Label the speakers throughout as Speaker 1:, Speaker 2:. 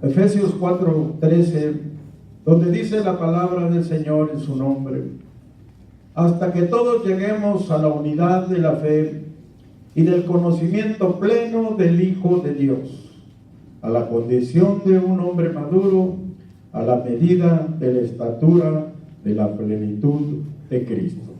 Speaker 1: Efesios 4:13, donde dice la palabra del Señor en su nombre: hasta que todos lleguemos a la unidad de la fe y del conocimiento pleno del Hijo de Dios, a la condición de un hombre maduro, a la medida de la estatura de la plenitud de Cristo.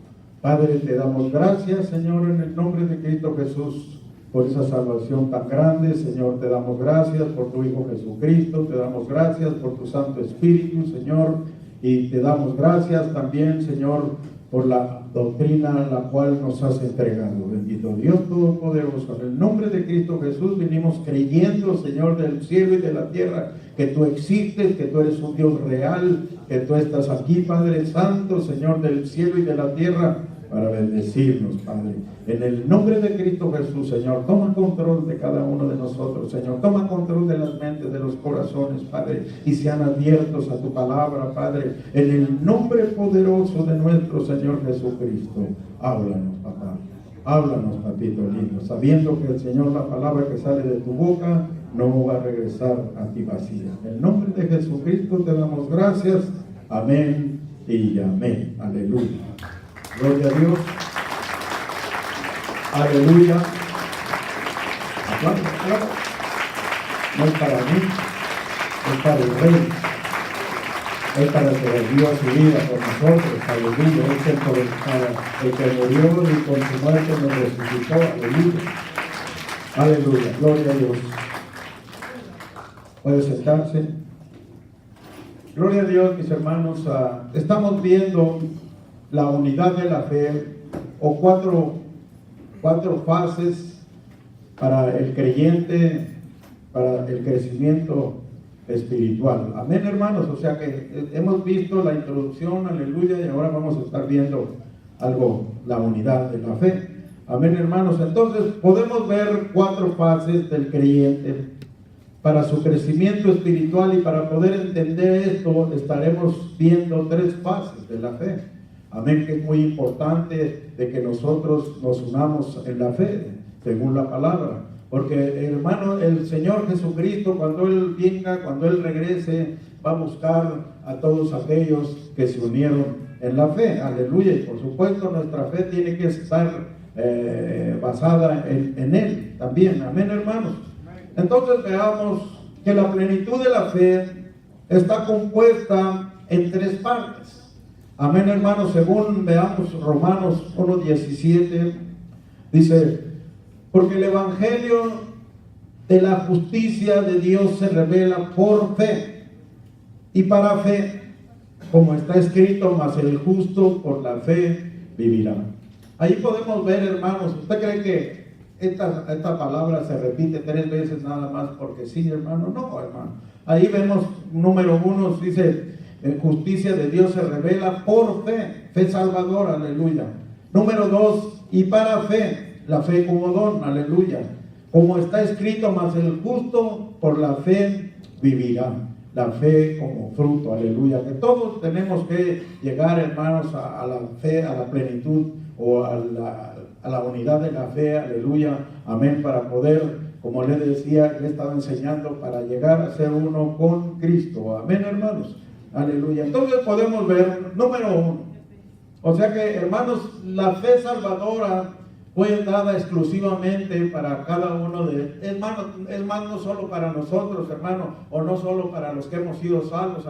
Speaker 1: Padre, te damos gracias, Señor, en el nombre de Cristo Jesús, por esa salvación tan grande. Señor, te damos gracias por tu Hijo Jesucristo, te damos gracias por tu Santo Espíritu, Señor, y te damos gracias también, Señor, por la doctrina la cual nos has entregado. Bendito Dios Todopoderoso, en el nombre de Cristo Jesús venimos creyendo, Señor, del cielo y de la tierra, que tú existes, que tú eres un Dios real, que tú estás aquí, Padre Santo, Señor del cielo y de la tierra, para bendecirnos, Padre. En el nombre de Cristo Jesús, Señor, toma control de cada uno de nosotros, Señor. Toma control de las mentes, de los corazones, Padre, y sean abiertos a tu palabra, Padre. En el nombre poderoso de nuestro Señor Jesucristo, háblanos, papá. Háblanos, papito lindo, sabiendo que el Señor, la palabra que sale de tu boca, no va a regresar a ti vacía. En el nombre de Jesucristo te damos gracias. Amén y amén. Aleluya. Gloria a Dios. Aleluya. Aplausos, aplausos. No es para mí, es para el Rey. Es para el que dio su vida por nosotros. Aleluya. Es el que murió y con su muerte nos resucitó. Aleluya. Aleluya. Gloria a Dios. Puede sentarse. Gloria a Dios, mis hermanos. Estamos viendo la unidad de la fe, o cuatro fases para el creyente, para el crecimiento espiritual. Amén, hermanos. O sea que hemos visto la introducción, aleluya, y ahora vamos a estar viendo algo, la unidad de la fe. Amén, hermanos. Entonces podemos ver 4 fases del creyente para su crecimiento espiritual, y para poder entender esto estaremos viendo 3 fases de la fe. Amén, que es muy importante de que nosotros nos unamos en la fe, según la palabra. Porque, hermano, el Señor Jesucristo, cuando Él venga, cuando Él regrese, va a buscar a todos aquellos que se unieron en la fe. Aleluya. Y por supuesto nuestra fe tiene que estar basada en Él también. Amén, hermanos. Entonces veamos que la plenitud de la fe está compuesta en 3 partes. Amén, hermanos. Según veamos Romanos 1:17, dice: porque el evangelio de la justicia de Dios se revela por fe y para fe, como está escrito: mas el justo por la fe vivirá. Ahí podemos ver, hermanos. ¿Usted cree que esta palabra se repite 3 veces nada más porque sí, hermano? No, hermano. Ahí vemos, número 1, dice: justicia de Dios se revela por fe, fe salvadora, aleluya. Número 2, y para fe, la fe como don, aleluya. Como está escrito: mas el justo por la fe vivirá. La fe como fruto, aleluya. Que todos tenemos que llegar, hermanos, a la fe, a la plenitud, o a la unidad de la fe, aleluya, amén, para poder, como le decía, le estaba enseñando, para llegar a ser uno con Cristo. Amén, hermanos. Aleluya. Entonces podemos ver, número 1, o sea que, hermanos, la fe salvadora fue dada exclusivamente para cada uno de, hermanos, no solo para nosotros, hermanos, o no solo para los que hemos sido salvos,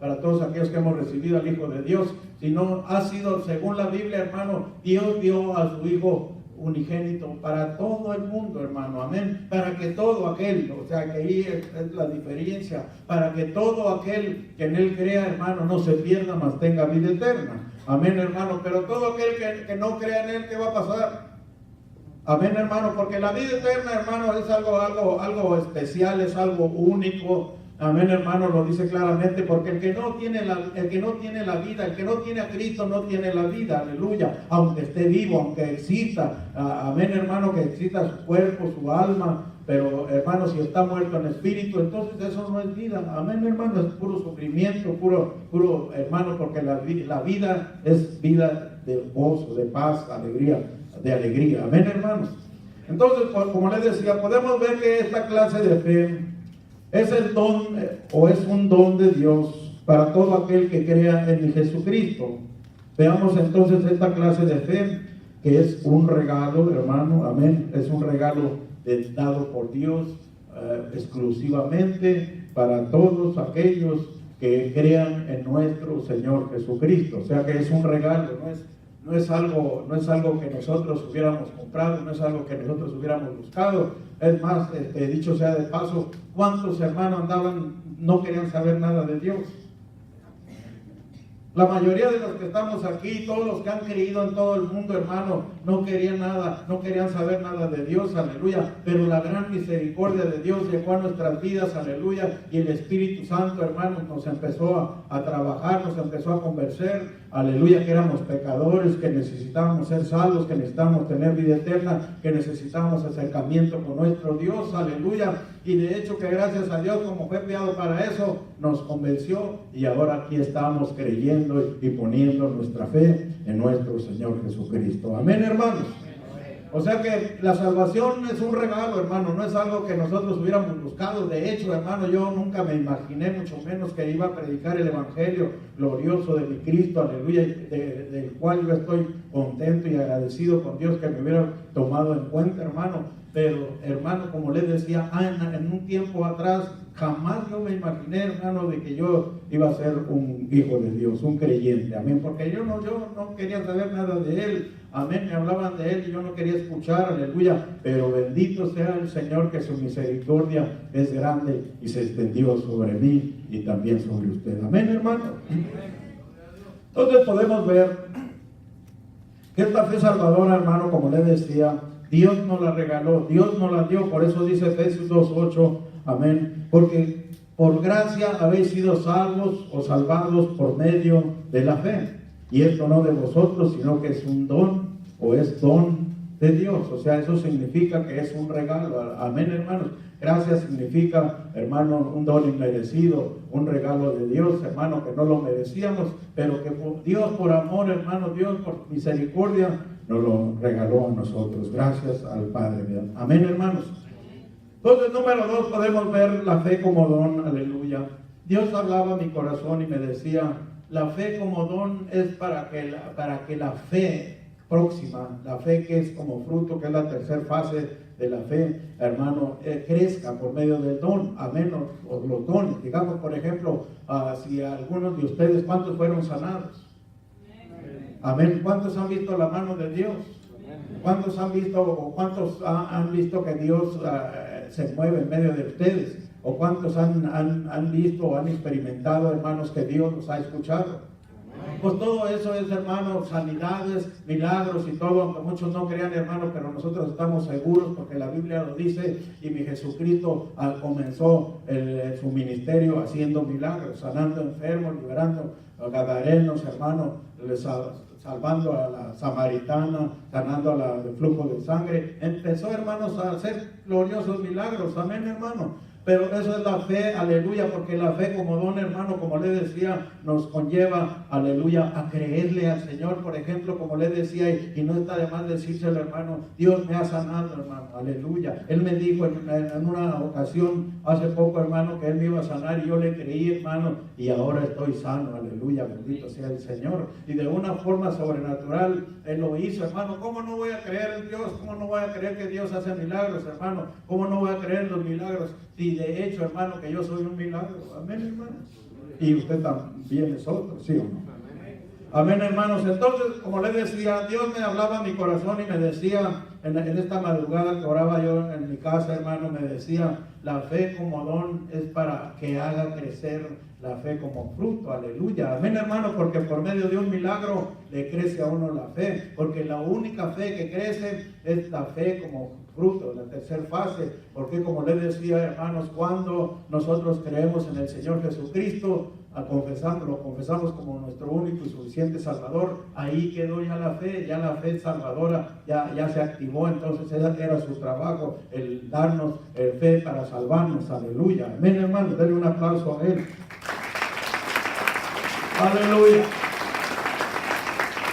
Speaker 1: para todos aquellos que hemos recibido al Hijo de Dios, sino ha sido, según la Biblia, hermano, Dios dio a su Hijo unigénito para todo el mundo, hermano, amén, para que todo aquel, o sea que ahí es la diferencia, para que todo aquel que en Él crea, hermano, no se pierda, mas tenga vida eterna, amén, hermano. Pero todo aquel que no crea en Él, ¿qué va a pasar? Amén, hermano, porque la vida eterna, hermano, es algo especial, es algo único. Amén, hermano, lo dice claramente, porque el que no tiene la vida, el que no tiene a Cristo, no tiene la vida, aleluya, aunque esté vivo, aunque exista, amén, hermano, que exista su cuerpo, su alma, pero, hermano, si está muerto en espíritu, entonces eso no es vida, amén, hermano, es puro sufrimiento, puro, hermano, porque la vida es vida de gozo, de paz, de alegría, amén, hermanos. Entonces, como les decía, podemos ver que esta clase de fe Es el don o es un don de Dios para todo aquel que crea en Jesucristo. Veamos entonces esta clase de fe, que es un regalo, hermano, amén. Es un regalo dado por Dios exclusivamente para todos aquellos que crean en nuestro Señor Jesucristo. O sea que es un regalo, no es algo que nosotros hubiéramos comprado, no es algo que nosotros hubiéramos buscado. Es más, dicho sea de paso, ¿cuántos hermanos no querían saber nada de Dios? La mayoría de los que estamos aquí, todos los que han creído en todo el mundo, hermano, no querían nada, no querían saber nada de Dios, aleluya. Pero la gran misericordia de Dios llegó a nuestras vidas, aleluya. Y el Espíritu Santo, hermano, nos empezó a trabajar, nos empezó a convencer, aleluya, que éramos pecadores, que necesitábamos ser salvos, que necesitábamos tener vida eterna, que necesitábamos acercamiento con nuestro Dios, aleluya. Y de hecho que gracias a Dios, como fue enviado para eso, nos convenció y ahora aquí estamos creyendo y poniendo nuestra fe en nuestro Señor Jesucristo. Amén, hermanos. O sea que la salvación es un regalo, hermano, no es algo que nosotros hubiéramos buscado. De hecho, hermano, yo nunca me imaginé, mucho menos que iba a predicar el evangelio glorioso de mi Cristo, aleluya, del cual yo estoy contento y agradecido con Dios que me hubiera tomado en cuenta, hermano. Pero, hermano, como les decía, en un tiempo atrás, jamás yo me imaginé, hermano, de que yo iba a ser un hijo de Dios, un creyente, amén, porque yo no quería saber nada de Él, amén, me hablaban de Él y yo no quería escuchar, aleluya, pero bendito sea el Señor, que su misericordia es grande y se extendió sobre mí y también sobre usted, amén, hermano. Entonces podemos ver que esta fe salvadora, hermano, como les decía, Dios nos la regaló, Dios nos la dio, por eso dice Efesios 2:8, amén, porque por gracia habéis sido salvos o salvados por medio de la fe, y esto no de vosotros, sino que es un don, o es don de Dios, o sea, eso significa que es un regalo, amén, hermanos. Gracia significa, hermano, un don inmerecido, un regalo de Dios, hermano, que no lo merecíamos, pero que Dios por amor, hermano, Dios por misericordia, nos lo regaló a nosotros. Gracias al Padre. Amén, hermanos. Entonces, número 2, podemos ver la fe como don, aleluya. Dios hablaba a mi corazón y me decía, la fe como don es para que la fe próxima, la fe que es como fruto, que es la tercera fase de la fe, hermano, crezca por medio del don, amén, o los dones. Digamos, por ejemplo, si algunos de ustedes, ¿cuántos fueron sanados? Amén. ¿Cuántos han visto la mano de Dios? ¿Cuántos han visto o cuántos han visto que Dios se mueve en medio de ustedes? ¿O cuántos han visto o han experimentado, hermanos, que Dios los ha escuchado? Pues todo eso es, hermanos, sanidades, milagros y todo, aunque muchos no crean, hermanos, pero nosotros estamos seguros porque la Biblia lo dice y mi Jesucristo comenzó su ministerio haciendo milagros, sanando enfermos, liberando a gadarenos, hermanos, salvando a la samaritana, sanando a la de flujo de sangre. Empezó, hermanos, a hacer gloriosos milagros, amén, hermano. Pero eso es la fe, aleluya, porque la fe como don, hermano, como le decía, nos conlleva, aleluya, a creerle al Señor. Por ejemplo, como le decía, y no está de más decírselo, hermano, Dios me ha sanado, hermano, aleluya. Él me dijo en una ocasión, hace poco, hermano, que Él me iba a sanar y yo le creí, hermano, y ahora estoy sano, aleluya, bendito sea el Señor. Y de una forma sobrenatural, Él lo hizo, hermano. ¿Cómo no voy a creer en Dios? ¿Cómo no voy a creer que Dios hace milagros, hermano? ¿Cómo no voy a creer en los milagros? Y de hecho, hermano, que yo soy un milagro. Amén, hermano. Y usted también es otro, ¿sí o no? Amén, hermanos. Entonces, como les decía, Dios me hablaba a mi corazón y me decía, en esta madrugada que oraba yo en mi casa, hermano, me decía, la fe como don es para que haga crecer la fe como fruto, aleluya. Amén, hermano, porque por medio de un milagro le crece a uno la fe, porque la única fe que crece es la fe como fruto, la tercera fase, porque como les decía, hermanos, cuando nosotros creemos en el Señor Jesucristo, lo confesamos como nuestro único y suficiente Salvador, ahí quedó ya la fe salvadora ya se activó. Entonces ese era su trabajo, el darnos fe para salvarnos, aleluya. Amén, hermanos, denle un aplauso a Él. Aleluya.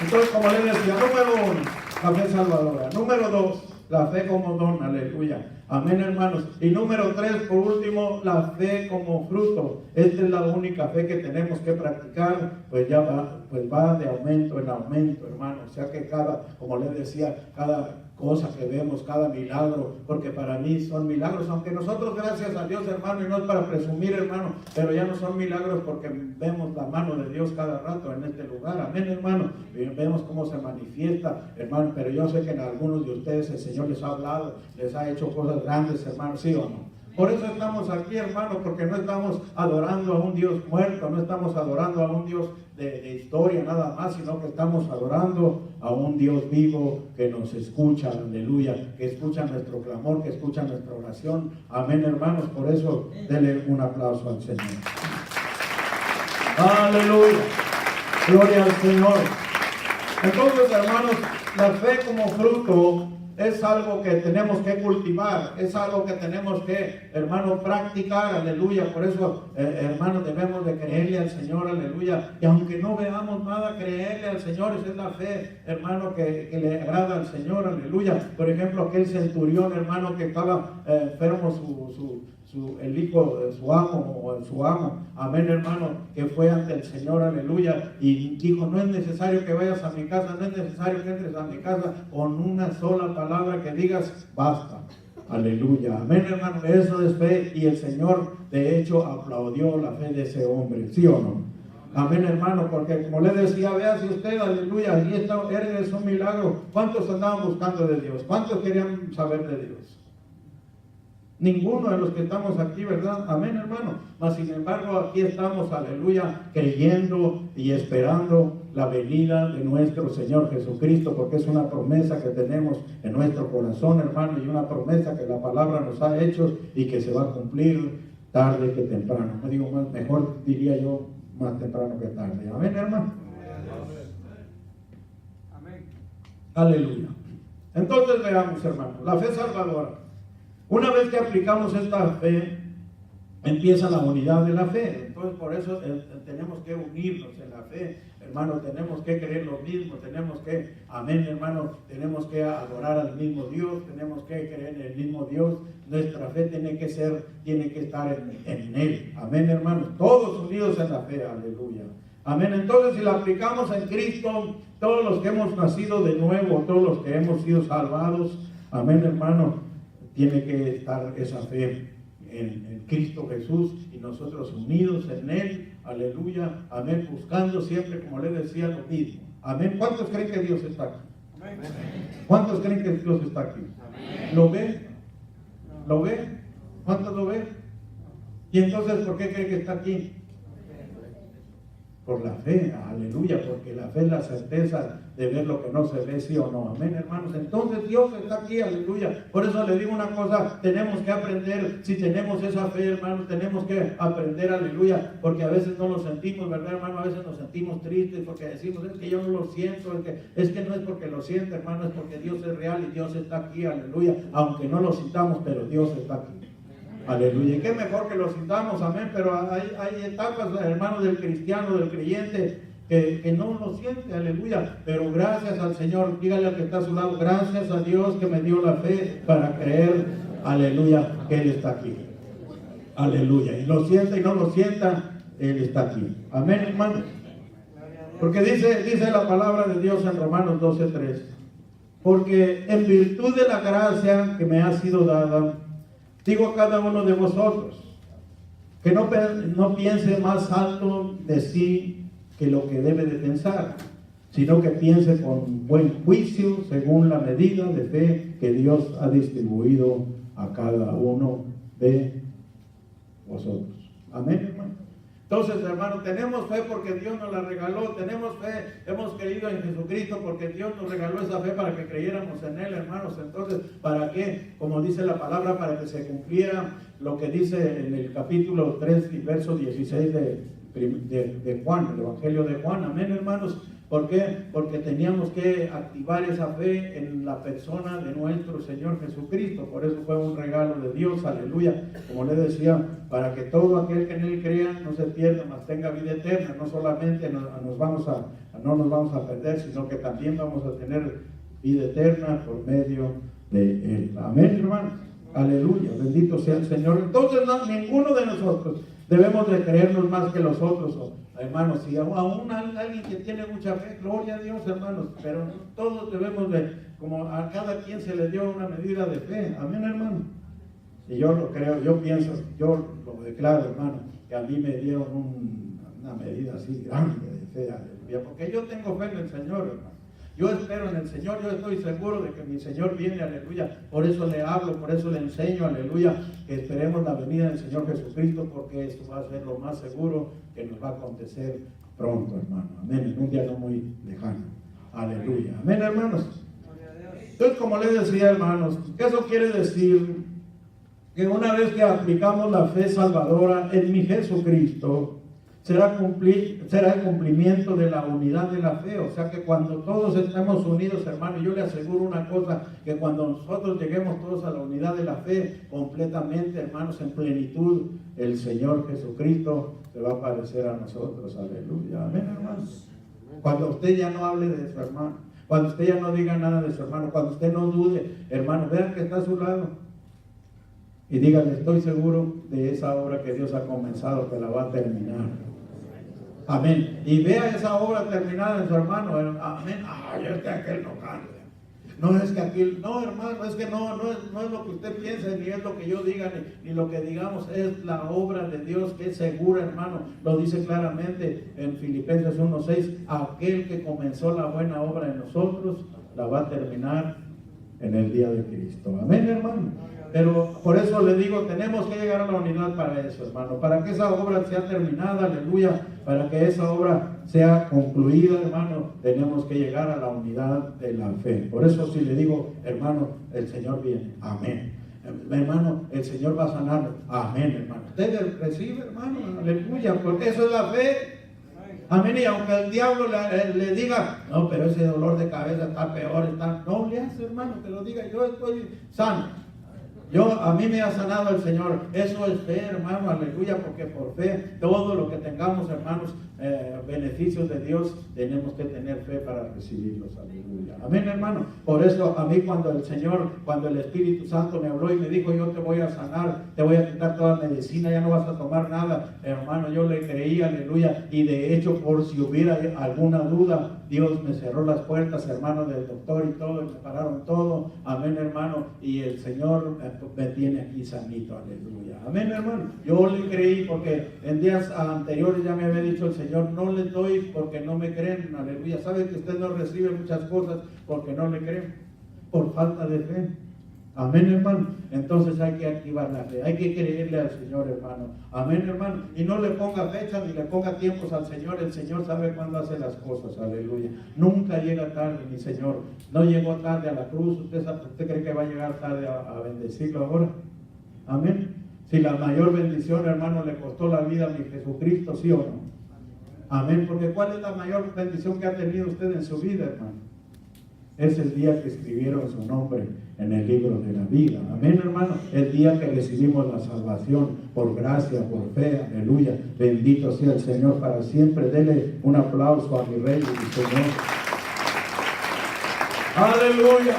Speaker 1: Entonces, como les decía, número 1, la fe salvadora. Número 2, la fe como don, aleluya. Amén, hermanos. Y número 3, por último, la fe como fruto. Esta es la única fe que tenemos que practicar, pues ya va de aumento en aumento, hermano. O sea que como les decía, cada cosa que vemos, cada milagro, porque para mí son milagros, aunque nosotros, gracias a Dios, hermano, y no es para presumir, hermano, pero ya no son milagros porque vemos la mano de Dios cada rato en este lugar. Amén, hermano. Y vemos cómo se manifiesta, hermano, pero yo sé que en algunos de ustedes el Señor les ha hablado, les ha hecho cosas grandes, hermano, ¿sí o no? Por eso estamos aquí, hermano, porque no estamos adorando a un Dios muerto, no estamos adorando a un Dios de historia nada más, sino que estamos adorando a un Dios vivo que nos escucha, aleluya, que escucha nuestro clamor, que escucha nuestra oración. Amén, hermanos. Por eso denle un aplauso al Señor. Aleluya, gloria al Señor. Entonces, hermanos, la fe como fruto es algo que tenemos que cultivar, es algo que tenemos que, hermano, practicar, aleluya. Por eso, hermano, debemos de creerle al Señor, aleluya. Y aunque no veamos nada, creerle al Señor, esa es la fe, hermano, que le agrada al Señor, aleluya. Por ejemplo, aquel centurión, hermano, que estaba enfermo el hijo de su amo, amén, hermano, que fue ante el Señor, aleluya, y dijo: no es necesario que vayas a mi casa, no es necesario que entres a mi casa, con una sola palabra que digas, basta, aleluya, amén, hermano. Eso es fe, y el Señor de hecho aplaudió la fe de ese hombre, ¿sí o no? Amén, hermano, porque como le decía, vea si usted, aleluya, ahí está, es un milagro. ¿Cuántos andaban buscando de Dios? ¿Cuántos querían saber de Dios? Ninguno de los que estamos aquí, ¿verdad? Amén, hermano. Mas sin embargo, aquí estamos, aleluya, creyendo y esperando la venida de nuestro Señor Jesucristo, porque es una promesa que tenemos en nuestro corazón, hermano, y una promesa que la palabra nos ha hecho y que se va a cumplir tarde que temprano. No digo más, mejor diría yo, más temprano que tarde. Amén, hermano. Amén. Aleluya. Entonces veamos, hermano, la fe salvadora. Una vez que aplicamos esta fe, empieza la unidad de la fe. Entonces por eso tenemos que unirnos en la fe, hermano. Tenemos que creer lo mismo, tenemos que, amén, hermano, tenemos que adorar al mismo Dios, tenemos que creer en el mismo Dios. Nuestra fe tiene que estar en Él, amén, hermano. Todos unidos en la fe, aleluya. Amén. Entonces, si la aplicamos en Cristo, todos los que hemos nacido de nuevo, todos los que hemos sido salvados, amén, hermano, tiene que estar esa fe en Cristo Jesús y nosotros unidos en Él, aleluya, amén, buscando siempre, como le decía, lo mismo. Amén. ¿Cuántos creen que Dios está aquí? Amén. ¿Cuántos creen que Dios está aquí? Amén. ¿Lo ven? ¿Lo ven? ¿Cuántos lo ven? Y entonces, ¿por qué creen que está aquí? Por la fe, aleluya, porque la fe es la certeza de ver lo que no se ve, sí o no, amén, hermanos. Entonces Dios está aquí, aleluya. Por eso le digo una cosa, tenemos que aprender, si tenemos esa fe, hermanos, tenemos que aprender, aleluya, porque a veces no lo sentimos, ¿verdad, hermano? A veces nos sentimos tristes porque decimos, es que yo no lo siento, es que no es porque lo siento, hermano, es porque Dios es real y Dios está aquí, aleluya, aunque no lo sintamos, pero Dios está aquí. Aleluya. Y qué mejor que lo sintamos, amén. Pero hay etapas, hermanos, del cristiano, del creyente, que no lo siente, aleluya. Pero gracias al Señor, dígale al que está a su lado, gracias a Dios que me dio la fe para creer, aleluya, que Él está aquí. Aleluya. Y lo sienta y no lo sienta, Él está aquí. Amén, hermano. Porque dice la palabra de Dios en Romanos 12:3. Porque en virtud de la gracia que me ha sido dada, digo a cada uno de vosotros, que no piense más alto de sí que lo que debe de pensar, sino que piense con buen juicio según la medida de fe que Dios ha distribuido a cada uno de vosotros. Amén, hermano. Entonces, hermano, tenemos fe porque Dios nos la regaló, tenemos fe, hemos creído en Jesucristo porque Dios nos regaló esa fe para que creyéramos en Él, hermanos. Entonces, ¿para qué? Como dice la palabra, para que se cumpliera lo que dice en el capítulo 3 y verso 16 de Juan, el Evangelio de Juan. Amén, hermanos. ¿Por qué? Porque teníamos que activar esa fe en la persona de nuestro Señor Jesucristo. Por eso fue un regalo de Dios, aleluya. Como le decía, para que todo aquel que en Él crea no se pierda, mas tenga vida eterna. No solamente no nos vamos a perder, sino que también vamos a tener vida eterna por medio de Él. Amén, hermanos. Aleluya, bendito sea el Señor. Entonces ninguno de nosotros debemos de creernos más que los otros, hermanos. Si aún alguien que tiene mucha fe, gloria a Dios, hermanos, pero todos debemos de, como a cada quien se le dio una medida de fe. Amén, hermano. Y yo lo creo, yo pienso, yo lo declaro, hermano, que a mí me dieron una medida así grande de fe, aleluya, porque yo tengo fe en el Señor, hermano. Yo espero en el Señor, yo estoy seguro de que mi Señor viene, aleluya. Por eso le hablo, por eso le enseño, aleluya, que esperemos la venida del Señor Jesucristo, porque esto va a ser lo más seguro que nos va a acontecer pronto, hermano. Amén, en un día no muy lejano. Aleluya. Amén, hermanos. Entonces, como les decía, hermanos, eso quiere decir que una vez que aplicamos la fe salvadora en mi Jesucristo, será el cumplimiento de la unidad de la fe. O sea que cuando todos estemos unidos, hermano, yo le aseguro una cosa, que cuando nosotros lleguemos todos a la unidad de la fe completamente, hermanos, en plenitud, el Señor Jesucristo se va a aparecer a nosotros. Aleluya. Amén, hermanos. Cuando usted ya no hable de su hermano, cuando usted ya no diga nada de su hermano, cuando usted no dude, hermano, vean que está a su lado y díganle: estoy seguro de esa obra que Dios ha comenzado, que la va a terminar. Amén. Y vea esa obra terminada en su hermano. Amén. Ay, es que aquel no canta. No es que aquel, no, hermano, es que no es lo que usted piensa, ni es lo que yo diga, ni lo que digamos, es la obra de Dios que es segura, hermano. Lo dice claramente en Filipenses 1:6, aquel que comenzó la buena obra en nosotros, la va a terminar en el día de Cristo. Amén, hermano. Pero por eso le digo, tenemos que llegar a la unidad para eso, hermano, para que esa obra sea terminada, aleluya, para que esa obra sea concluida, hermano, tenemos que llegar a la unidad de la fe. Por eso si le digo, hermano, el Señor viene, amén. Hermano, el Señor va a sanarlo, amén, hermano. Usted recibe, hermano, aleluya, porque eso es la fe. Amén. Y aunque el diablo le diga, no, pero ese dolor de cabeza está peor, no le hace, hermano, que lo diga, yo estoy sano. A mí me ha sanado el Señor. Eso es fe, hermano, aleluya, porque por fe, todo lo que tengamos, hermanos, beneficios de Dios, tenemos que tener fe para recibirlos, aleluya. Amén, hermano. Por eso a mí cuando el Espíritu Santo me habló y me dijo: yo te voy a sanar, te voy a quitar toda medicina, ya no vas a tomar nada, hermano, yo le creí, aleluya. Y de hecho, por si hubiera alguna duda, Dios me cerró las puertas, hermano, del doctor y todo, y me pararon todo, amén, hermano, y el Señor me tiene aquí sanito, aleluya, amén, hermano. Yo le creí porque en días anteriores ya me había dicho el Señor: no les doy porque no me creen, aleluya. Sabe que usted no recibe muchas cosas porque no le creen, por falta de fe. Amén, hermano. Entonces hay que activar la fe, hay que creerle al Señor, hermano. Amén, hermano. Y no le ponga fecha ni le ponga tiempos al Señor. El Señor sabe cuándo hace las cosas, aleluya. Nunca llega tarde, mi Señor. No llegó tarde a la cruz. ¿Usted cree que va a llegar tarde a bendecirlo ahora? Amén. Si la mayor bendición, hermano, le costó la vida a mi Jesucristo, ¿sí o no? Amén. Porque ¿cuál es la mayor bendición que ha tenido usted en su vida, hermano? Es el día que escribieron su nombre en el libro de la vida. Amén, hermano. El día que recibimos la salvación por gracia, por fe. Aleluya. Bendito sea el Señor para siempre. Dele un aplauso a mi Rey y mi Señor. Aleluya.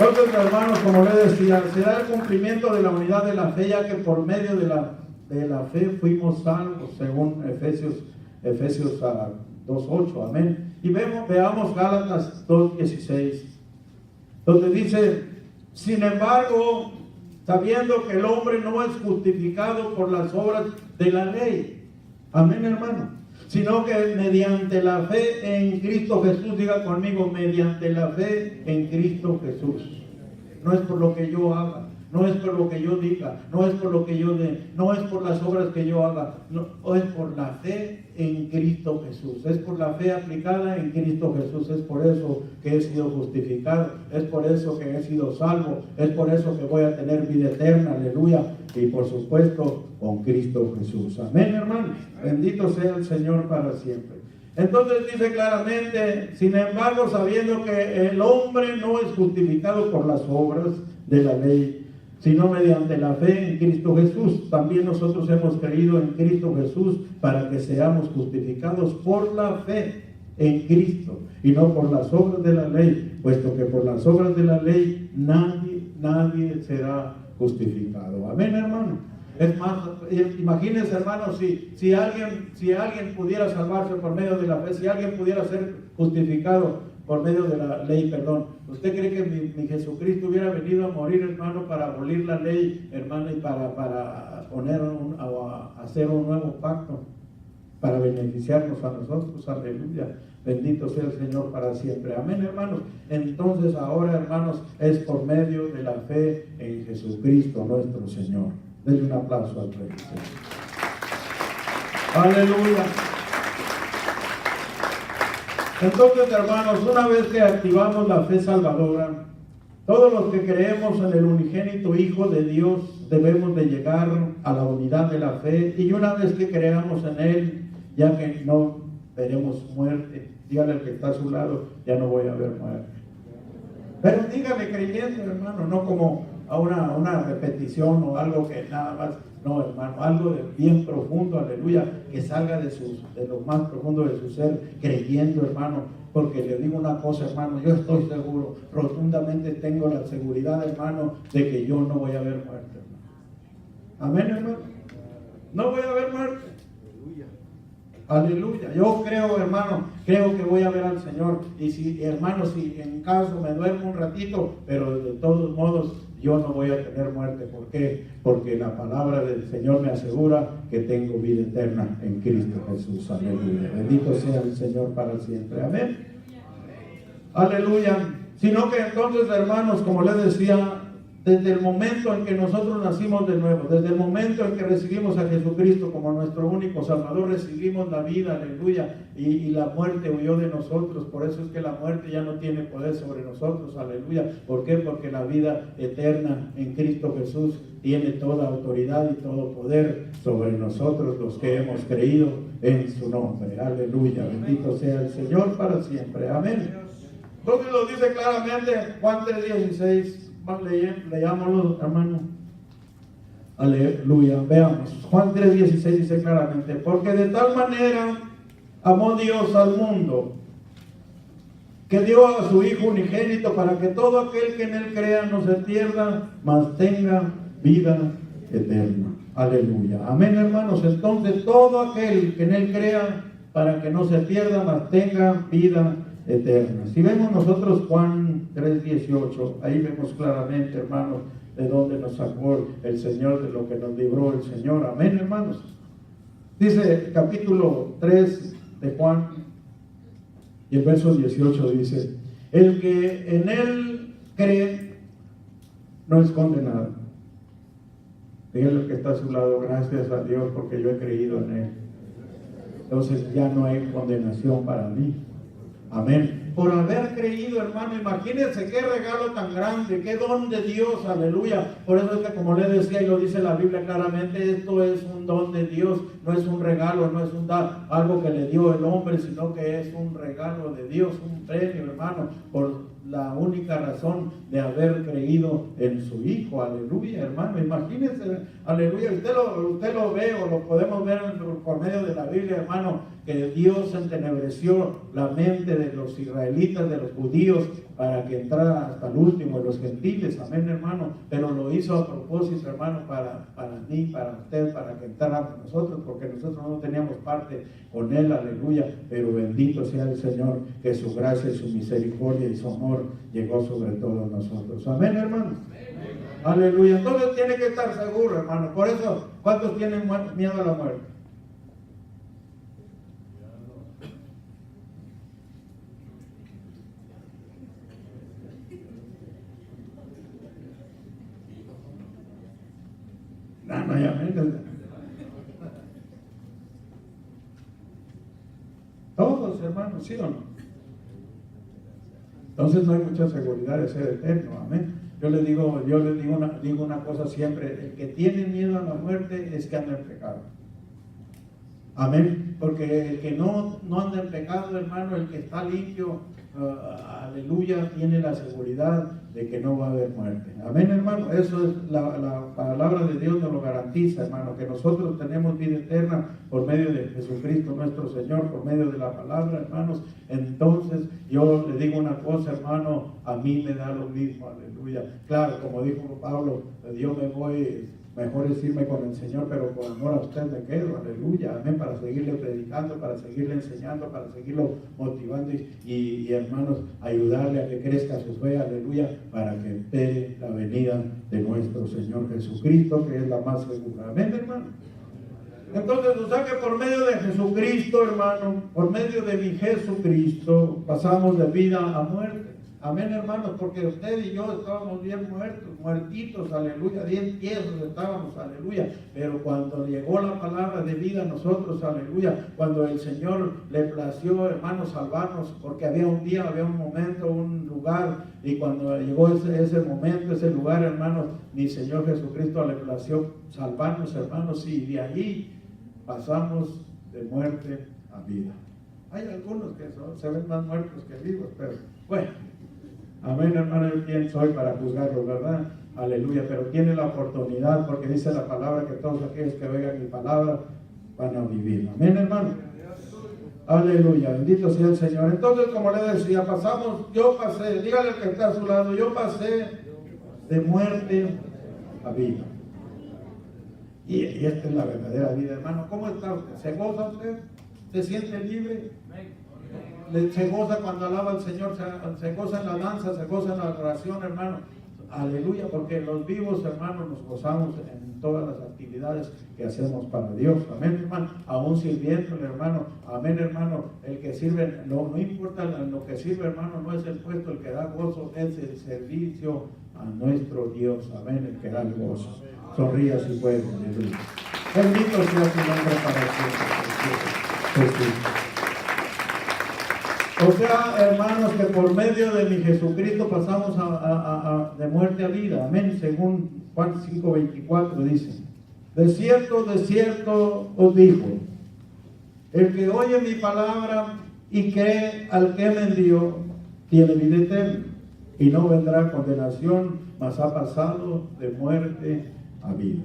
Speaker 1: Entonces, hermanos, como les decía, será el cumplimiento de la unidad de la fe, ya que por medio de la fe fuimos salvos, según Efesios 2:8. Amén. Y veamos Gálatas 2:16, donde dice: sin embargo, sabiendo que el hombre no es justificado por las obras de la ley, amén, hermano, sino que mediante la fe en Cristo Jesús, diga conmigo, mediante la fe en Cristo Jesús. No es por lo que yo haga, no es por lo que yo diga, no es por lo que yo dé, no es por las obras que yo haga, no, es por la fe en Cristo Jesús, es por la fe aplicada en Cristo Jesús. Es por eso que he sido justificado, es por eso que he sido salvo, es por eso que voy a tener vida eterna, aleluya, y por supuesto con Cristo Jesús. Amén, hermanos. Bendito sea el Señor para siempre. Entonces dice claramente: sin embargo, sabiendo que el hombre no es justificado por las obras de la ley, sino mediante la fe en Cristo Jesús. También nosotros hemos creído en Cristo Jesús para que seamos justificados por la fe en Cristo y no por las obras de la ley, puesto que por las obras de la ley nadie nadie será justificado. Amén, hermano. Es más, imagínense, hermano, si alguien pudiera salvarse por medio de la fe, si alguien pudiera ser justificado por medio de la ley, perdón. ¿Usted cree que mi Jesucristo hubiera venido a morir, hermano, para abolir la ley, hermano, y para hacer un nuevo pacto, para beneficiarnos a nosotros? Aleluya. Bendito sea el Señor para siempre. Amén, hermanos. Entonces ahora, hermanos, es por medio de la fe en Jesucristo nuestro Señor. Denle un aplauso al Rey. Aleluya. Entonces, hermanos, una vez que activamos la fe salvadora, todos los que creemos en el unigénito Hijo de Dios debemos de llegar a la unidad de la fe, y una vez que creamos en Él, ya que no veremos muerte, dígale al que está a su lado, ya no voy a ver muerte. Pero dígale creyendo, hermano, no como a una repetición o algo que nada más, no, hermano, algo de bien profundo, aleluya, que salga de lo más profundo de su ser, creyendo, hermano, porque le digo una cosa, hermano, yo estoy seguro, rotundamente tengo la seguridad, hermano, de que yo no voy a ver muerte, hermano. Amén, hermano. No voy a ver muerte. Aleluya. Yo creo, hermano, creo que voy a ver al Señor. Y si, hermano, si en caso me duermo un ratito, pero de todos modos yo no voy a tener muerte. ¿Por qué? Porque la palabra del Señor me asegura que tengo vida eterna en Cristo Jesús. Aleluya. Bendito sea el Señor para siempre. Amén. Aleluya. Sino que entonces, hermanos, como les decía, desde el momento en que nosotros nacimos de nuevo, desde el momento en que recibimos a Jesucristo como nuestro único Salvador, recibimos la vida, aleluya, y la muerte huyó de nosotros. Por eso es que la muerte ya no tiene poder sobre nosotros, aleluya. ¿Por qué? Porque la vida eterna en Cristo Jesús tiene toda autoridad y todo poder sobre nosotros, los que hemos creído en su nombre, aleluya. Bendito sea el Señor para siempre, amén. Entonces lo dice claramente Juan 3:16. Leámoslo, hermano. Aleluya. Veamos. Juan 3:16 dice claramente: porque de tal manera amó Dios al mundo, que dio a su Hijo unigénito, para que todo aquel que en Él crea no se pierda, mas tenga vida eterna. Aleluya. Amén, hermanos. Entonces, todo aquel que en Él crea, para que no se pierda, mas tenga vida eterna. Si vemos nosotros Juan 3:18, ahí vemos claramente, hermanos, de dónde nos sacó el Señor, de lo que nos libró el Señor. Amén, hermanos. Dice capítulo 3 de Juan, y el verso 18 dice: el que en Él cree no es condenado. Dígale al que está a su lado: gracias a Dios porque yo he creído en Él. Entonces ya no hay condenación para mí. Amén. Por haber creído, hermano, imagínense qué regalo tan grande, qué don de Dios, aleluya. Por eso es que, como le decía y lo dice la Biblia claramente, esto es un don de Dios, no es un regalo, no es algo que le dio el hombre, sino que es un regalo de Dios, un premio, hermano, por la única razón de haber creído en su Hijo, aleluya, hermano. Imagínense, aleluya, usted lo ve o lo podemos ver por medio de la Biblia, hermano, que Dios entenebreció la mente de los israelitas, de los judíos, para que entrara hasta el último de los gentiles, amén, hermano. Pero lo hizo a propósito, hermano, para mí, para usted, para que entráramos nosotros, porque nosotros no teníamos parte con Él, aleluya. Pero bendito sea el Señor, que su gracia, su misericordia y su amor llegó sobre todos nosotros, amén, hermano. Aleluya. Entonces tiene que estar seguro, hermano. Por eso, ¿cuántos tienen miedo a la muerte? No, ya ven. Todos, hermanos, ¿sí o no? Entonces no hay mucha seguridad de ser eterno, amén. Yo les digo una cosa siempre: el que tiene miedo a la muerte es que anda en pecado. Amén. Porque el que no anda en pecado, hermano, el que está limpio, aleluya, tiene la seguridad de que no va a haber muerte. Amén, hermano. Eso es la palabra de Dios, nos lo garantiza, hermano, que nosotros tenemos vida eterna por medio de Jesucristo nuestro Señor, por medio de la palabra, hermanos. Entonces yo le digo una cosa, hermano, a mí me da lo mismo, aleluya. Claro, como dijo Pablo, yo me voy, mejor es irme con el Señor, pero por amor a usted me quedo, aleluya, amén, para seguirle predicando, para seguirle enseñando, para seguirlo motivando y hermanos, ayudarle a que crezca su fe, aleluya, para que espere la venida de nuestro Señor Jesucristo, que es la más segura. Amén, hermano. Entonces, o sea que por medio de Jesucristo, hermano, por medio de mi Jesucristo, pasamos de vida a muerte. Amén, hermanos, porque usted y yo estábamos bien muertos, muertitos, aleluya, 10 tiesos estábamos, aleluya. Pero cuando llegó la palabra de vida a nosotros, aleluya, cuando el Señor le plació, hermanos, salvarnos, porque había un día, había un momento, un lugar, y cuando llegó ese momento, ese lugar, hermanos, mi Señor Jesucristo le plació salvarnos, hermanos, y de allí pasamos de muerte a vida. Hay algunos que se ven más muertos que vivos, pero bueno. Amén, hermano, yo quién soy para juzgarlo, ¿verdad? Aleluya, pero tiene la oportunidad porque dice la palabra que todos aquellos que oigan mi palabra van a vivir. Amén, hermano. Aleluya, bendito sea el Señor. Entonces, como le decía, yo pasé, dígale al que está a su lado, yo pasé de muerte a vida. Y esta es la verdadera vida, hermano. ¿Cómo está usted? ¿Se goza usted? ¿Se siente libre? Se goza cuando alaba al Señor, se goza en la danza, se goza en la oración, hermano. Aleluya, porque los vivos, hermanos, nos gozamos en todas las actividades que hacemos para Dios. Amén, hermano. Aún sirviéndole, hermano. Amén, hermano. El que sirve, no importa lo que sirve, hermano, no es el puesto, el que da gozo es el servicio a nuestro Dios. Amén, el que da el gozo. Sonría si puede. Aleluya. Bendito sea tu nombre para siempre. O sea, hermanos, que por medio de mi Jesucristo pasamos de muerte a vida. Amén. Según Juan 5:24 dice: de cierto os digo, el que oye mi palabra y cree al que me envió, tiene vida eterna, y no vendrá condenación, mas ha pasado de muerte a vida.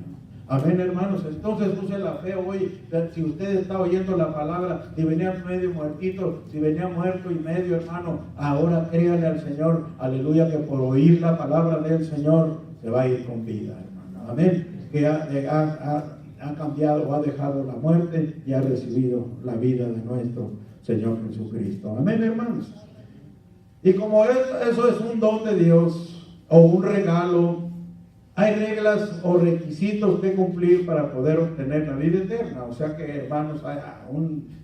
Speaker 1: Amén, hermanos. Entonces use la fe hoy. Si usted está oyendo la palabra, si venía medio muertito, si venía muerto y medio, hermano, ahora créale al Señor, aleluya, que por oír la palabra del Señor se va a ir con vida, hermano. Amén. Que ha cambiado, ha dejado la muerte y ha recibido la vida de nuestro Señor Jesucristo. Amén, hermanos. Y como eso es un don de Dios o un regalo, hay reglas o requisitos que cumplir para poder obtener la vida eterna. O sea que, hermanos,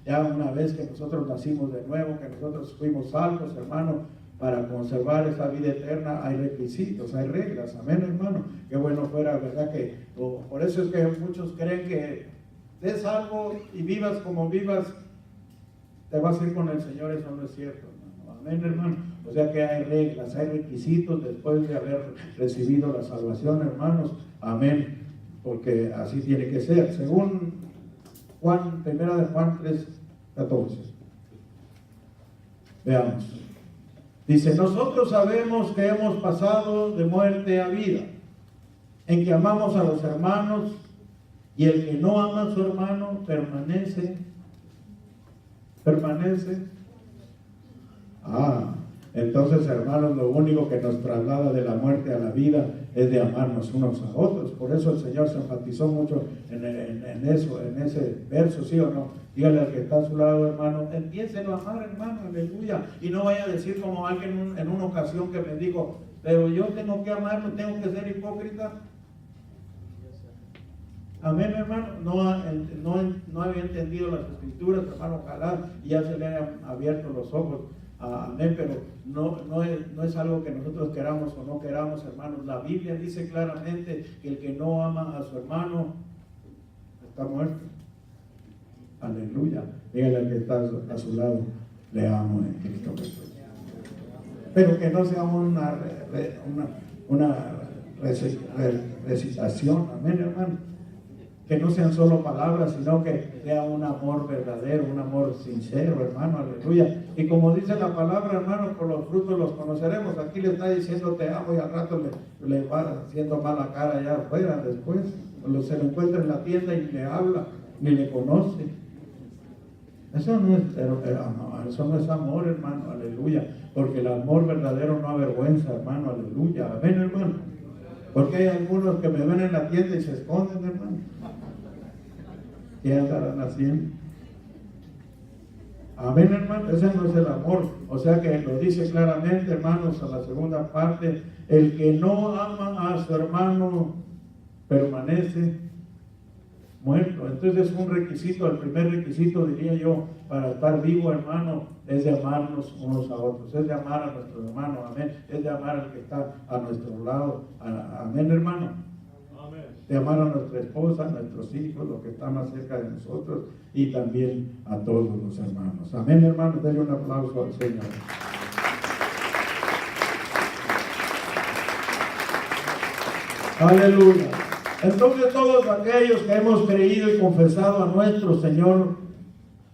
Speaker 1: ya una vez que nosotros nacimos de nuevo, que nosotros fuimos salvos, hermanos, para conservar esa vida eterna hay requisitos, hay reglas. Amén, hermano. Qué bueno fuera, ¿verdad? Por eso es que muchos creen que des salvo y vivas como vivas, te vas a ir con el Señor. Eso no es cierto, hermano. Amén, hermano. O sea que hay reglas, hay requisitos después de haber recibido la salvación, hermanos. Amén. Porque así tiene que ser. Según primera de Juan 3:14. Veamos. Dice: nosotros sabemos que hemos pasado de muerte a vida, en que amamos a los hermanos, y el que no ama a su hermano permanece. Entonces, hermanos, lo único que nos traslada de la muerte a la vida es de amarnos unos a otros. Por eso el Señor se enfatizó mucho en eso, en ese verso, ¿sí o no? Dígale al que está a su lado, hermano, empiécelo a amar, hermano, aleluya. Y no vaya a decir como alguien en una ocasión que me dijo: pero yo tengo que amarlo, tengo que ser hipócrita. Amén, hermano. No había entendido las escrituras, hermano. Ojalá ya se le hayan abierto los ojos. Amén, pero no es algo que nosotros queramos o no queramos, hermanos. La Biblia dice claramente que el que no ama a su hermano está muerto. Aleluya. Dígale al que está a su lado: le amo en Cristo Jesús. Pero que no sea una recitación. Amén, hermano. que no sean solo palabras, sino que sea un amor verdadero, un amor sincero, hermano, aleluya. Y como dice la palabra, hermano, por los frutos los conoceremos. Aquí le está diciendo te amo y al rato le va haciendo mala cara allá afuera después. Se lo encuentra en la tienda y le habla, ni le conoce. Eso no es amor, hermano, aleluya. Porque el amor verdadero no avergüenza, hermano, aleluya. Amén, hermano. Porque hay algunos que me ven en la tienda y se esconden, hermano. ¿Qué andarán haciendo? Amén, hermano. Ese no es el amor. O sea que lo dice claramente, hermanos, en la segunda parte: el que no ama a su hermano permanece muerto. Entonces es un requisito, el primer requisito, diría yo, para estar vivo, hermano, es de amarnos unos a otros, es de amar a nuestros hermanos, amén, es de amar al que está a nuestro lado, amén, hermano, amén. De amar a nuestra esposa, a nuestros hijos, los que están más cerca de nosotros, y también a todos los hermanos, amén, hermano. Denle un aplauso al Señor. Aleluya. Entonces todos aquellos que hemos creído y confesado a nuestro Señor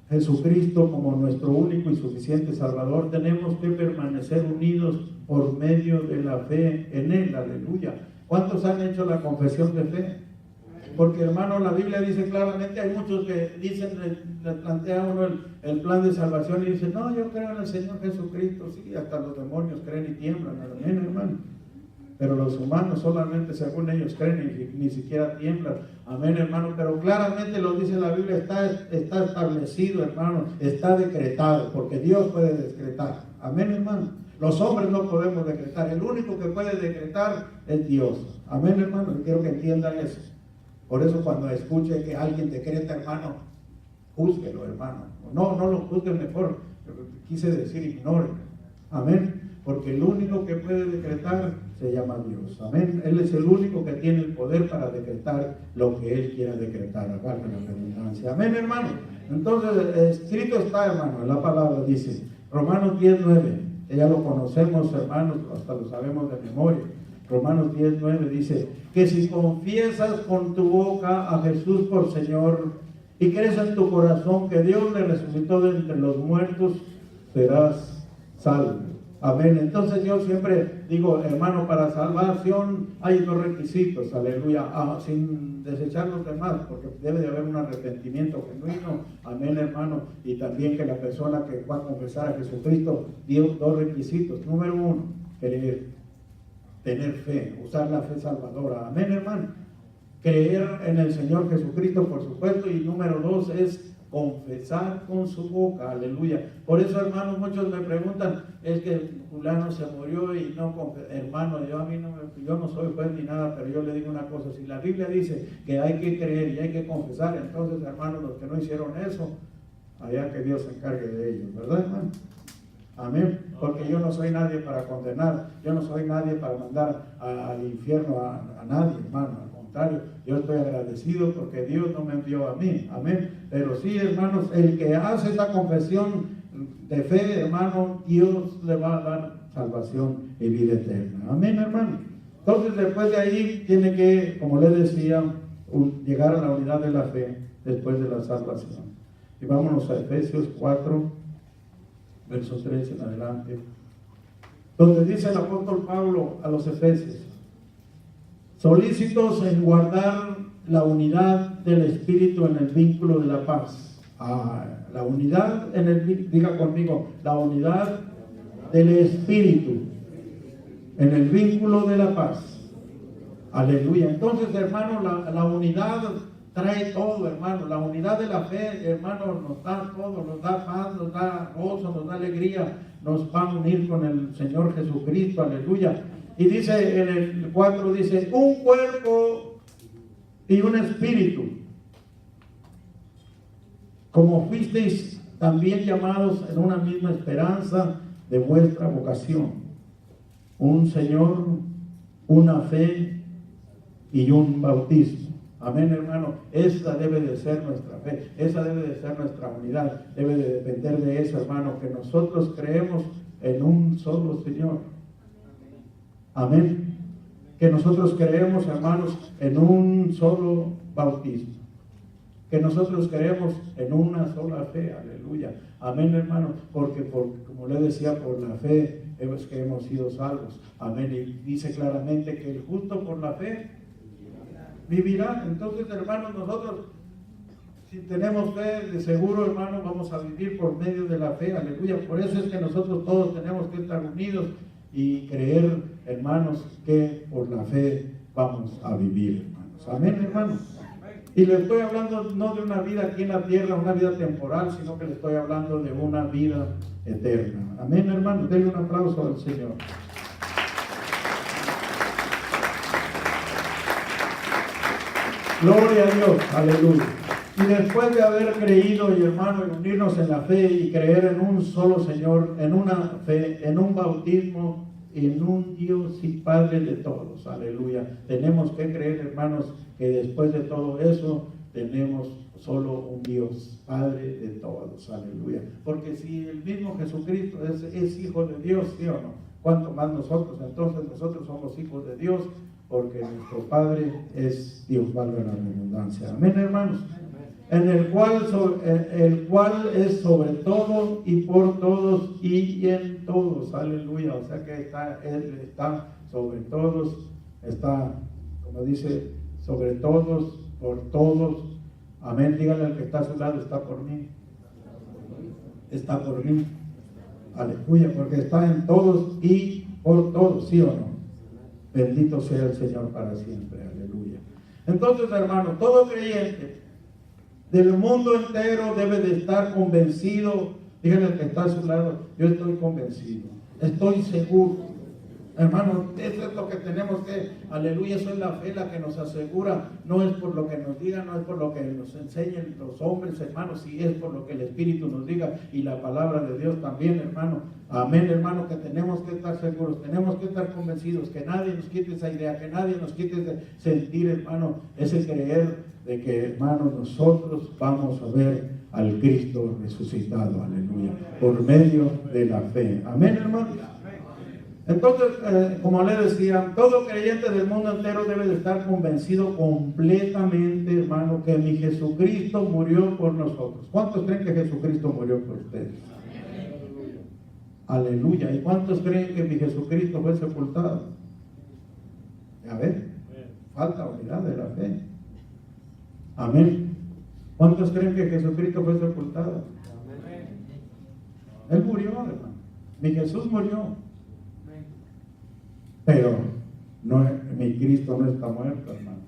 Speaker 1: Jesucristo como nuestro único y suficiente Salvador, tenemos que permanecer unidos por medio de la fe en Él, aleluya. ¿Cuántos han hecho la confesión de fe? Porque, hermano, la Biblia dice claramente, hay muchos que dicen, le plantea uno el plan de salvación y dicen, no, yo creo en el Señor Jesucristo. Sí, hasta los demonios creen y tiemblan, amén, hermano. Pero los humanos solamente según ellos creen y ni siquiera tiemblan. Amén, hermano. Pero claramente lo dice la Biblia, está establecido, hermano, está decretado, porque Dios puede decretar. Amén, hermano. Los hombres no podemos decretar. El único que puede decretar es Dios. Amén, hermano. Y quiero que entiendan eso. Por eso cuando escuche que alguien decreta, hermano, júzguelo, hermano. No lo juzguen mejor. Quise decir, ignórenlo. Amén. Porque el único que puede decretar se llama Dios. Amén. Él es el único que tiene el poder para decretar lo que Él quiera decretar. Valga la redundancia. Amén, hermano. Entonces, escrito está, hermano, la palabra dice, Romanos 10:9. Ya lo conocemos, hermanos, hasta lo sabemos de memoria. Romanos 10:9 dice, que si confiesas con tu boca a Jesús por Señor y crees en tu corazón que Dios le resucitó de entre los muertos, serás salvo. Amén. Entonces yo siempre digo, hermano, para salvación hay dos requisitos, aleluya, sin desechar los demás, porque debe de haber un arrepentimiento genuino, amén, hermano, y también que la persona que va a confesar a Jesucristo dio dos requisitos. Número uno, creer, tener fe, usar la fe salvadora, amén, hermano, creer en el Señor Jesucristo, por supuesto, y número dos es confesar con su boca, aleluya. Por eso, hermanos, muchos me preguntan, es que fulano se murió y no hermano, yo no soy juez ni nada, pero yo le digo una cosa, si la Biblia dice que hay que creer y hay que confesar, entonces, hermanos, los que no hicieron eso, allá que Dios se encargue de ellos, ¿verdad, hermano? Amén, porque yo no soy nadie para condenar, yo no soy nadie para mandar al infierno a nadie, hermano. Yo estoy agradecido porque Dios no me envió a mí, amén. Pero sí, hermanos, el que hace esta confesión de fe, hermano, Dios le va a dar salvación y vida eterna, amén, hermano. Entonces, después de ahí tiene que, como les decía, llegar a la unidad de la fe después de la salvación. Y vámonos a Efesios 4, versos 3 en adelante, donde dice el apóstol Pablo a los Efesios: solícitos en guardar la unidad del Espíritu en el vínculo de la paz. La unidad diga conmigo, la unidad del Espíritu en el vínculo de la paz. Aleluya. Entonces, hermano, la unidad trae todo, hermano. La unidad de la fe, hermano, nos da todo, nos da paz, nos da gozo, nos da alegría, nos va a unir con el Señor Jesucristo. Aleluya. Y dice en el 4, dice, un cuerpo y un espíritu, como fuisteis también llamados en una misma esperanza de vuestra vocación. Un Señor, una fe y un bautismo. Amén, hermano. Esa debe de ser nuestra fe, esa debe de ser nuestra unidad, debe de depender de eso, hermano, que nosotros creemos en un solo Señor. Amén. Que nosotros creemos, hermanos, en un solo bautismo. que nosotros creemos en una sola fe, aleluya, amén, hermano, porque como le decía, por la fe es que hemos sido salvos, amén, y dice claramente que el justo por la fe vivirá. Entonces, hermanos, nosotros, si tenemos fe, de seguro, hermano, vamos a vivir por medio de la fe, aleluya. Por eso es que nosotros todos tenemos que estar unidos y creer, hermanos, que por la fe vamos a vivir, hermanos. Amén, hermanos. Y le estoy hablando no de una vida aquí en la tierra, una vida temporal, sino que le estoy hablando de una vida eterna. Amén, hermanos. Denle un aplauso al Señor. Gloria a Dios, aleluya. Y después de haber creído, y hermano, y unirnos en la fe y creer en un solo Señor, en una fe, en un bautismo, en un Dios y Padre de todos, aleluya. Tenemos que creer, hermanos, que después de todo eso tenemos solo un Dios, Padre de todos, aleluya. Porque si el mismo Jesucristo es hijo de Dios, ¿sí o no? ¿Cuánto más nosotros? Entonces nosotros somos hijos de Dios, porque nuestro Padre es Dios, valga la redundancia. Amén, hermanos. En el cual es sobre todo y por todos y en todos, aleluya. O sea que Él está sobre todos, está, como dice, sobre todos, por todos. Amén, dígale al que está a su lado, está por mí. Está por mí. Aleluya, porque está en todos y por todos, ¿sí o no? Bendito sea el Señor para siempre, aleluya. Entonces, hermano, todo creyente del mundo entero debe de estar convencido. Díganle al que está a su lado, yo estoy convencido, estoy seguro. Hermano, eso es lo que tenemos que, aleluya, eso es la fe la que nos asegura, no es por lo que nos digan, no es por lo que nos enseñen los hombres, hermanos, si es por lo que el Espíritu nos diga y la palabra de Dios también, hermano. Amén, hermano, que tenemos que estar seguros, tenemos que estar convencidos, que nadie nos quite esa idea, que nadie nos quite ese sentir, hermano, ese creer de que, hermano, nosotros vamos a ver al Cristo resucitado, aleluya, por medio de la fe. Amén, hermano. Entonces, como le decía, todo creyente del mundo entero debe de estar convencido completamente, hermano, que mi Jesucristo murió por nosotros. ¿Cuántos creen que Jesucristo murió por ustedes? Aleluya. ¿Y cuántos creen que mi Jesucristo fue sepultado? A ver, falta unidad de la fe. Amén. ¿Cuántos creen que Jesucristo fue sepultado? Él murió, hermano. Mi Jesús murió. Pero mi Cristo no está muerto, hermano.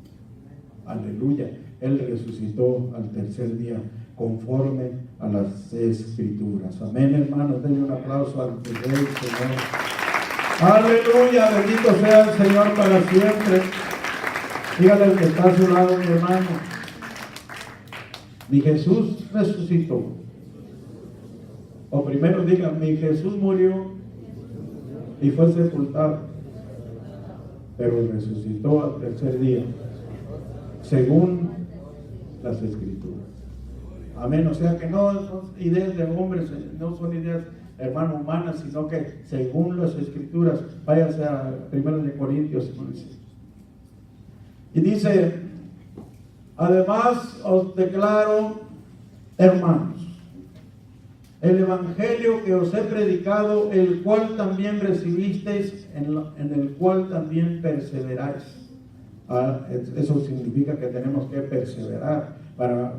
Speaker 1: Aleluya. Él resucitó al tercer día conforme a las Escrituras. Amén, hermanos. Denle un aplauso al Rey, Señor. Aleluya. Bendito sea el Señor para siempre. Dígale al que está a su lado, mi hermano. Mi Jesús resucitó. O primero diga, mi Jesús murió y fue sepultado, pero resucitó al tercer día, según las Escrituras. Amén. O sea que no son ideas de hombres, no son ideas, hermano, humanas, sino que según las Escrituras. Váyase a 1 Corintios 15. Y dice, además os declaro, hermanos, el evangelio que os he predicado, el cual también recibisteis, en el cual también perseveráis. Eso significa que tenemos que perseverar para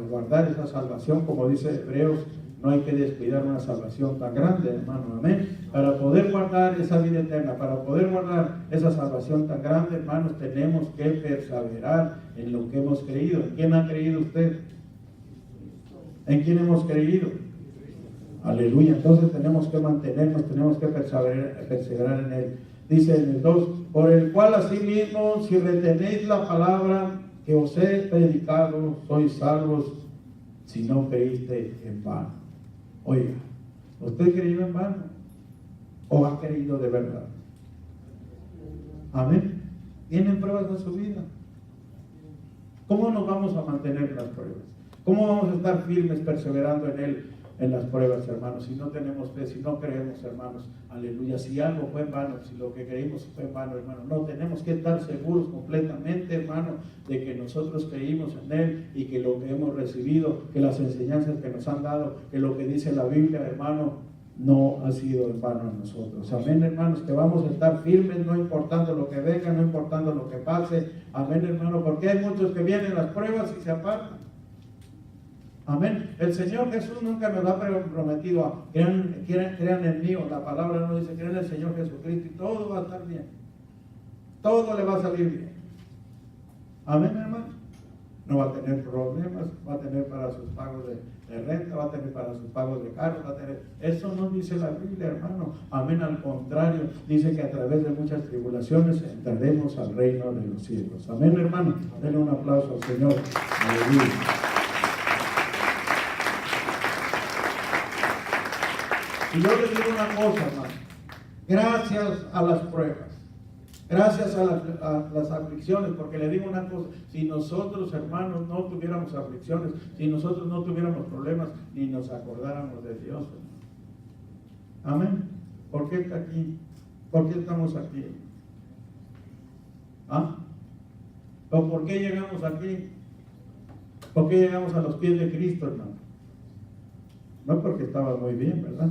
Speaker 1: guardar esa salvación, como dice Hebreos. No hay que descuidar una salvación tan grande, hermano, amén. Para poder guardar esa vida eterna, para poder guardar esa salvación tan grande, hermanos, tenemos que perseverar en lo que hemos creído. ¿En quién ha creído usted? ¿En quién hemos creído? Aleluya. Entonces tenemos que mantenernos, tenemos que perseverar en él. Dice en el 2, por el cual asimismo, si retenéis la palabra que os he predicado, sois salvos, si no creíste en vano. Oiga, ¿usted creyó en vano o ha creído de verdad? Amén. ¿Tienen pruebas de su vida? ¿Cómo nos vamos a mantener las pruebas? ¿Cómo vamos a estar firmes perseverando en él? en las pruebas, hermanos. Si no tenemos fe, si no creemos, hermanos, aleluya. Si algo fue en vano, si lo que creímos fue en vano, hermano, no tenemos que estar seguros completamente, hermano, de que nosotros creímos en Él y que lo que hemos recibido, que las enseñanzas que nos han dado, que lo que dice la Biblia, hermano, no ha sido en vano en nosotros. Amén, hermanos, que vamos a estar firmes, no importando lo que venga, no importando lo que pase. Amén, hermano, porque hay muchos que vienen las pruebas y se apartan. Amén. El Señor Jesús nunca nos ha prometido a crean en mí, o la palabra no dice crean en el Señor Jesucristo y todo va a estar bien. Todo le va a salir bien. Amén, hermano. No va a tener problemas, va a tener para sus pagos de renta, va a tener para sus pagos de carro, va a tener... Eso no dice la Biblia, hermano. Amén, al contrario, dice que a través de muchas tribulaciones entraremos al reino de los cielos. Amén, hermano. Denle un aplauso al Señor. Aleluya. Y yo les digo una cosa, hermano. Gracias a las pruebas, gracias a las aflicciones, porque le digo una cosa, si nosotros, hermanos, no tuviéramos aflicciones, si nosotros no tuviéramos problemas, ni nos acordáramos de Dios, hermano. Amén. ¿Por qué está aquí? ¿Por qué estamos aquí? ¿Ah? ¿O por qué llegamos aquí? ¿Por qué llegamos a los pies de Cristo, hermano? No porque estaba muy bien, ¿verdad?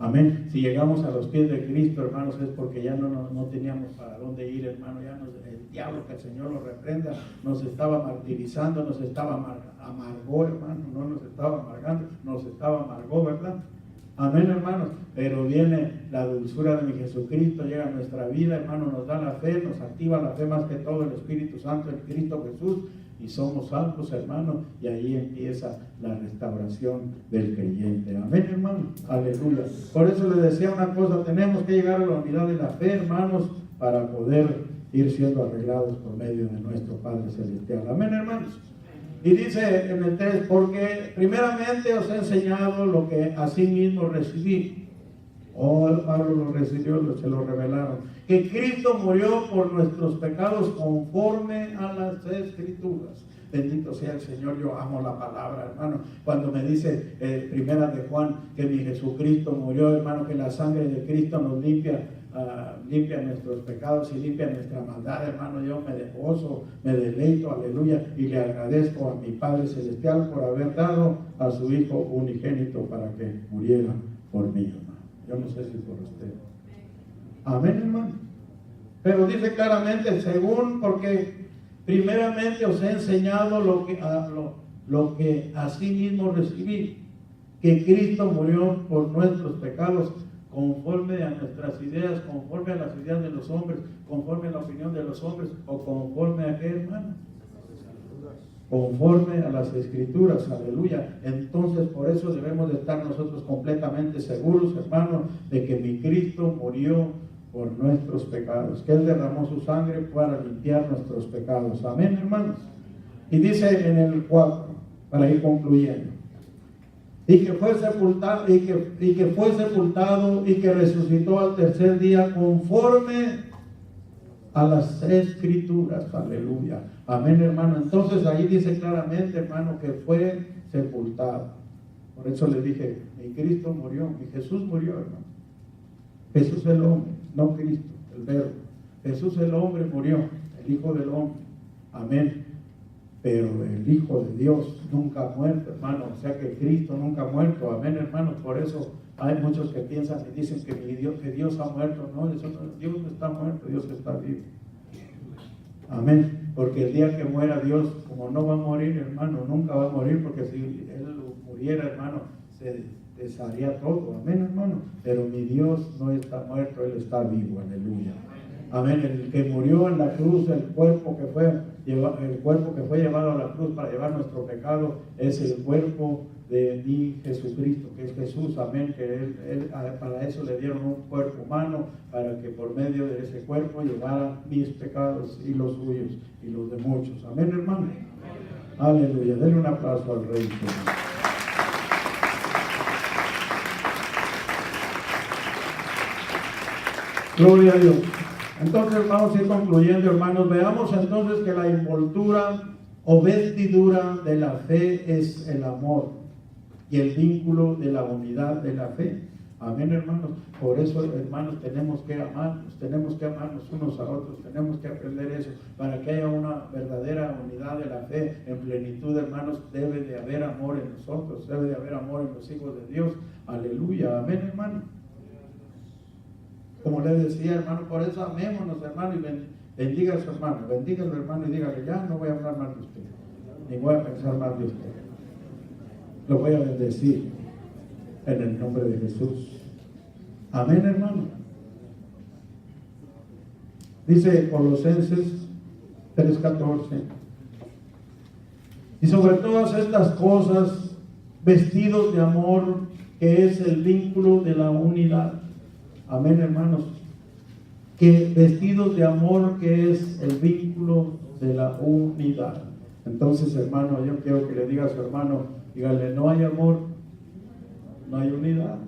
Speaker 1: Amén. Si llegamos a los pies de Cristo, hermanos, es porque ya no teníamos para dónde ir, hermano. Ya el diablo, que el Señor lo reprenda, nos estaba martirizando, nos estaba amargó, hermano. No nos estaba amargando, nos estaba amargó, ¿verdad? Amén, hermanos. Pero viene la dulzura de mi Jesucristo, llega a nuestra vida, hermano, nos da la fe, nos activa la fe más que todo el Espíritu Santo en Cristo Jesús. Y somos salvos, hermanos, y ahí empieza la restauración del creyente. Amén, hermano. Aleluya. Por eso les decía una cosa, tenemos que llegar a la unidad de la fe, hermanos, para poder ir siendo arreglados por medio de nuestro Padre Celestial. Amén, hermanos. Y dice en el 3, porque primeramente os he enseñado lo que asimismo recibí. Oh, Pablo lo recibió, se lo revelaron. Que Cristo murió por nuestros pecados conforme a las Escrituras. Bendito sea el Señor. Yo amo la palabra, hermano. Cuando me dice primera de Juan que mi Jesucristo murió, hermano, que la sangre de Cristo nos limpia nuestros pecados y limpia nuestra maldad, hermano. Yo me gozo, me deleito, aleluya, y le agradezco a mi Padre Celestial por haber dado a su Hijo unigénito para que muriera por mí, hermano. Yo no sé si por usted. Amén, hermano. Pero dice claramente, según, porque primeramente os he enseñado lo que así mismo recibí, que Cristo murió por nuestros pecados conforme a nuestras ideas, conforme a las ideas de los hombres, conforme a la opinión de los hombres, o conforme a qué, hermano, conforme a las Escrituras, aleluya. Entonces por eso debemos de estar nosotros completamente seguros, hermano, de que mi Cristo murió por nuestros pecados, que Él derramó su sangre para limpiar nuestros pecados. Amén, hermanos. Y dice en el 4, para ir concluyendo, y que fue sepultado y que resucitó al tercer día conforme a las Escrituras. Aleluya. Amén, hermano. Entonces ahí dice claramente, hermano, que fue sepultado. Por eso le dije, mi Cristo murió, mi Jesús murió, hermano. Jesús el hombre, no Cristo, el verbo. Jesús el hombre murió, el Hijo del hombre. Amén. Pero el Hijo de Dios nunca ha muerto, hermano. O sea que Cristo nunca ha muerto. Amén, hermano. Por eso hay muchos que piensan y dicen que Dios ha muerto. No, Dios no está muerto, Dios está vivo. Amén. Porque el día que muera Dios, como no va a morir, hermano, nunca va a morir, porque si Él muriera, hermano, se desharía todo. Amén, hermano. Pero mi Dios no está muerto, Él está vivo. Aleluya. Amén. El que murió en la cruz, el cuerpo que fue llevado a la cruz para llevar nuestro pecado, es el cuerpo de mi Jesucristo, que es Jesús. Amén. Que él para eso le dieron un cuerpo humano, para que por medio de ese cuerpo llevara mis pecados y los suyos y los de muchos. Amén, hermano. Aleluya. Denle un aplauso al Rey. Gloria a Dios. Entonces vamos a ir concluyendo, hermanos. Veamos entonces que la envoltura o vestidura de la fe es el amor. y el vínculo de la unidad de la fe. Amén, hermanos. Por eso, hermanos, tenemos que amarnos unos a otros, tenemos que aprender eso, para que haya una verdadera unidad de la fe en plenitud, hermanos. Debe de haber amor en nosotros, debe de haber amor en los hijos de Dios. Aleluya, amén, hermano. Como le decía, hermano, por eso amémonos, hermano, y bendiga a su hermano, bendiga al hermano y dígale: ya no voy a hablar más de usted, ni voy a pensar más de usted, lo voy a bendecir en el nombre de Jesús. Amén, hermano. Dice Colosenses 3:14: y sobre todas estas cosas, vestidos de amor, que es el vínculo de la unidad. Amén, hermanos. Que vestidos de amor, que es el vínculo de la unidad. Entonces, hermano, yo quiero que le diga a su hermano, dígale: no hay amor, no hay unidad.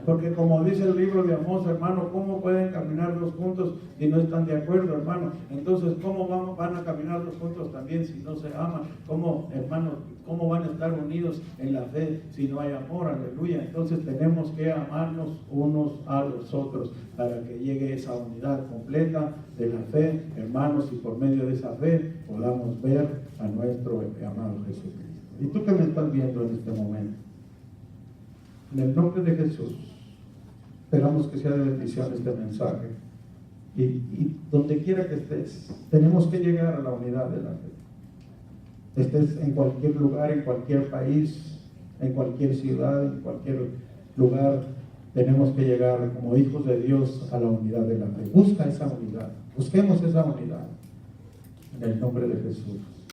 Speaker 1: Porque como dice el libro de Amós, hermano, ¿cómo pueden caminar dos juntos si no están de acuerdo, hermano? Entonces, ¿cómo van a caminar dos juntos también si no se aman? ¿Cómo, hermano, cómo van a estar unidos en la fe si no hay amor? Aleluya. Entonces tenemos que amarnos unos a los otros para que llegue esa unidad completa de la fe, hermanos, y por medio de esa fe podamos ver a nuestro amado Jesucristo. ¿Y tú que me estás viendo en este momento? En el nombre de Jesús, esperamos que sea de bendición este mensaje. Y donde quiera que estés, tenemos que llegar a la unidad de la fe. Estés en cualquier lugar, en cualquier país, en cualquier ciudad, en cualquier lugar, tenemos que llegar como hijos de Dios a la unidad de la fe. Busca esa unidad, busquemos esa unidad en el nombre de Jesús.